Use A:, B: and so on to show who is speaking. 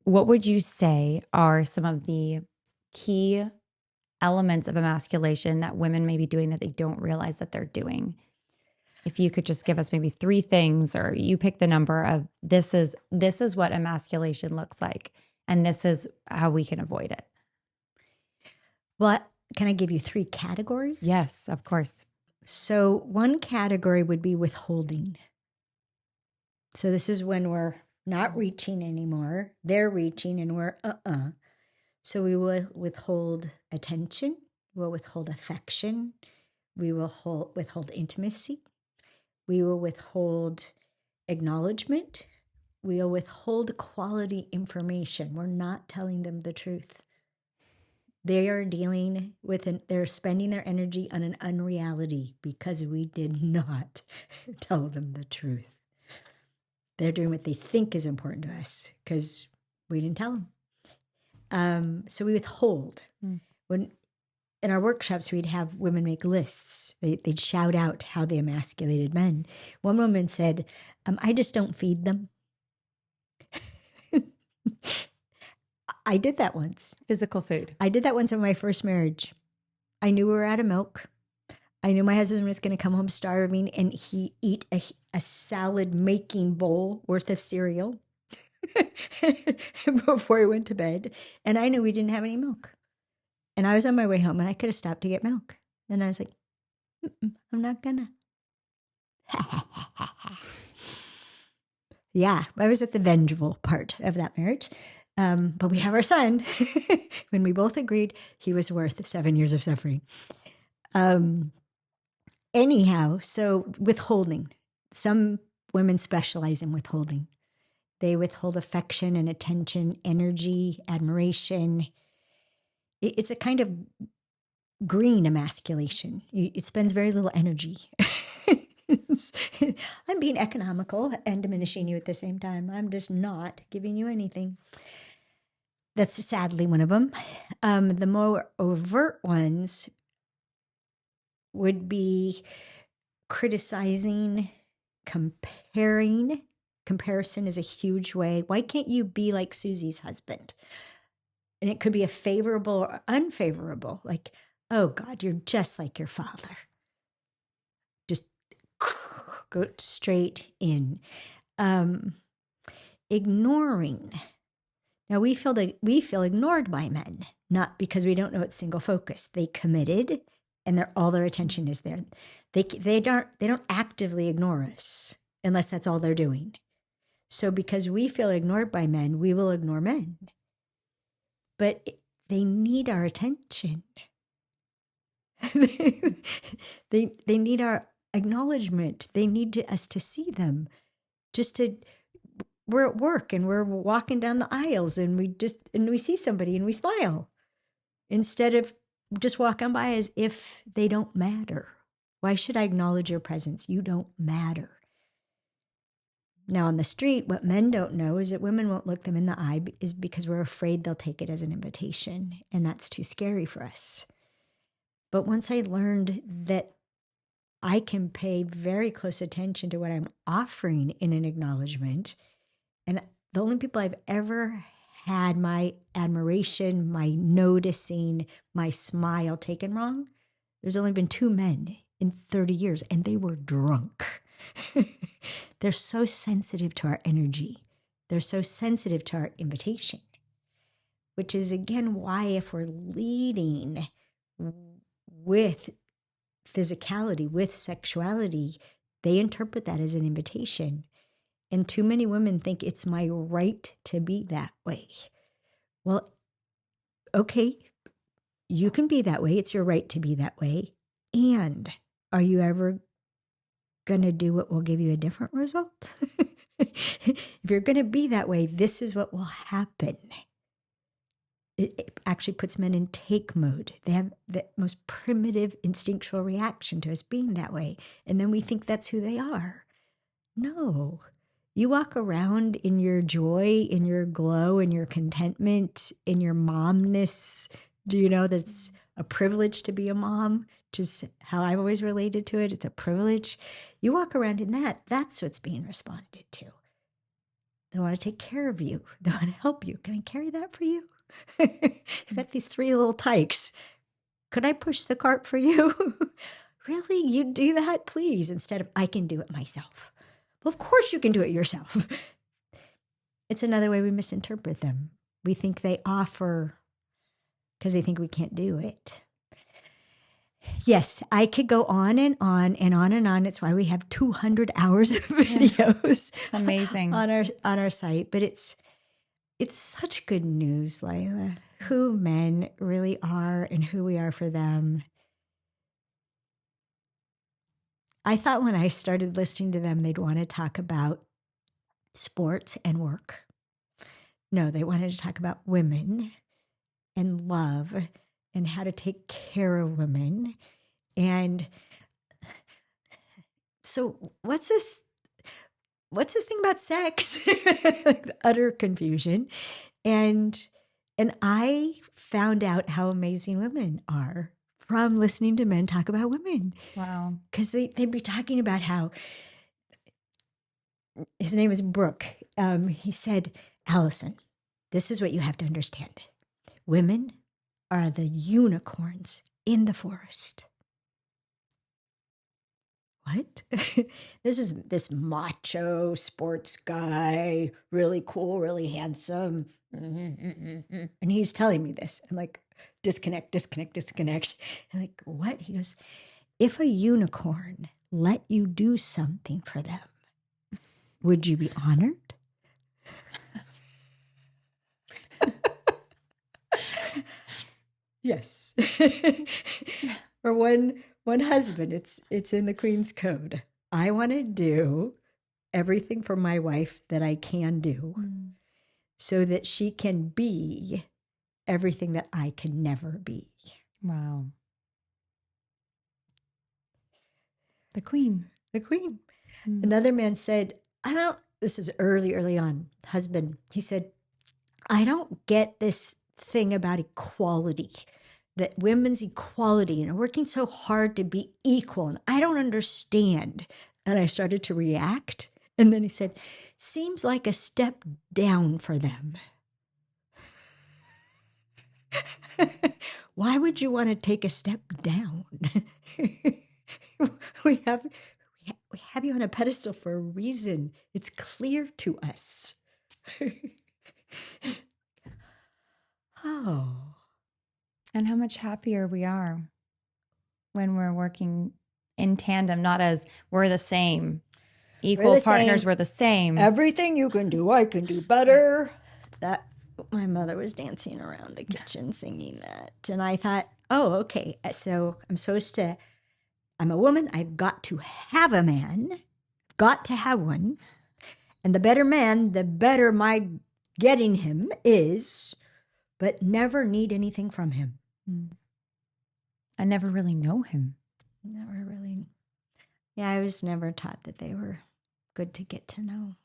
A: what would you say are some of the key elements of emasculation that women may be doing that they don't realize that they're doing? If you could just give us maybe 3 things, or you pick the number of this is what emasculation looks like, and this is how we can avoid it.
B: Well, can I give you 3 categories?
A: Yes, of course.
B: So one category would be withholding. So this is when we're not reaching anymore. They're reaching and we're So we will withhold attention. We'll withhold affection. We will withhold intimacy. We will withhold acknowledgement. We will withhold quality information. We're not telling them the truth. They are dealing with, they're spending their energy on an unreality because we did not tell them the truth. They're doing what they think is important to us because we didn't tell them. So we withhold. When in our workshops, we'd have women make lists. They'd shout out how they emasculated men. One woman said, I just don't feed them. I did that once.
A: Physical food.
B: I did that once in my first marriage. I knew we were out of milk. I knew my husband was going to come home starving and he eat a salad making bowl worth of cereal before he went to bed. And I knew we didn't have any milk. And I was on my way home and I could have stopped to get milk. And I was like, I'm not gonna. Yeah, I was at the vengeful part of that marriage. But we have our son. When we both agreed he was worth 7 years of suffering. Anyhow, so withholding. Some women specialize in withholding. They withhold affection and attention, energy, admiration. It's a kind of green emasculation. It spends very little energy. I'm being economical and diminishing you at the same time. I'm just not giving you anything. That's sadly one of them. The more overt ones would be criticizing, comparing. Comparison is a huge way. Why can't you be like Susie's husband? And it could be a favorable or unfavorable, like, oh God, you're just like your father. Just go straight in. Ignoring. Now we feel ignored by men, not because we don't know it's single focus. They committed, and all their attention is there. They don't actively ignore us unless that's all they're doing. So because we feel ignored by men, we will ignore men. But they need our attention. They need our acknowledgement. They need us to see them. We're at work and we're walking down the aisles and we see somebody and we smile instead of just walking by as if they don't matter. Why should I acknowledge your presence? You don't matter. Now, on the street, what men don't know is that women won't look them in the eye is because we're afraid they'll take it as an invitation, and that's too scary for us. But once I learned that I can pay very close attention to what I'm offering in an acknowledgement, and the only people I've ever had my admiration, my noticing, my smile taken wrong, there's only been 2 men in 30 years, and they were drunk. They're so sensitive to our energy. They're so sensitive to our invitation, which is, again, why if we're leading with physicality, with sexuality, they interpret that as an invitation. And too many women think it's my right to be that way. Well, okay, you can be that way. It's your right to be that way. And are you ever going to do what will give you a different result? If you're going to be that way, this is what will happen. It actually puts men in take mode. They have the most primitive instinctual reaction to us being that way. And then we think that's who they are. No. You walk around in your joy, in your glow, in your contentment, in your momness. Do you know that's a privilege to be a mom? Just how I've always related to it. It's a privilege. You walk around in that. That's what's being responded to. They want to take care of you. They want to help you. Can I carry that for you? I've got these 3 little tykes. Could I push the cart for you? Really? You do that, please, instead of I can do it myself. Well, of course you can do it yourself. It's another way we misinterpret them. We think they offer because they think we can't do it. Yes, I could go on and on and on and on. It's why we have 200 hours of videos.
A: It's amazing
B: on our site. But it's such good news, Lila, who men really are and who we are for them. I thought when I started listening to them, they'd want to talk about sports and work. No, they wanted to talk about women and love and how to take care of women. And so what's this thing about sex? Utter confusion. And I found out how amazing women are from listening to men talk about women.
A: Wow.
B: Because they'd be talking about how, his name is Brooke. He said, Alison, this is what you have to understand. Women are the unicorns in the forest. What? This is this macho sports guy, really cool, really handsome. And he's telling me this. I'm like, disconnect. I'm like, what? He goes, if a unicorn let you do something for them, would you be honored? Yes. For one husband, it's in the Queen's Code. I want to do everything for my wife that I can do so that she can be everything that I can never be.
A: Wow. The Queen.
B: Another man said, this is early on, husband, he said, I don't get this thing about equality, that women's equality and working so hard to be equal. And I don't understand. And I started to react. And then he said, seems like a step down for them. Why would you want to take a step down? We have you on a pedestal for a reason. It's clear to us. Oh.
A: And how much happier we are when we're working in tandem, not as we're the same. Equal partners, we're the same.
B: Everything you can do, I can do better. That my mother was dancing around the kitchen singing that. And I thought, oh, okay. So I'm a woman. I've got to have a man. Got to have one. And the better man, the better my getting him is, but never need anything from him.
A: I never really know him.
B: Never really. Yeah, I was never taught that they were good to get to know.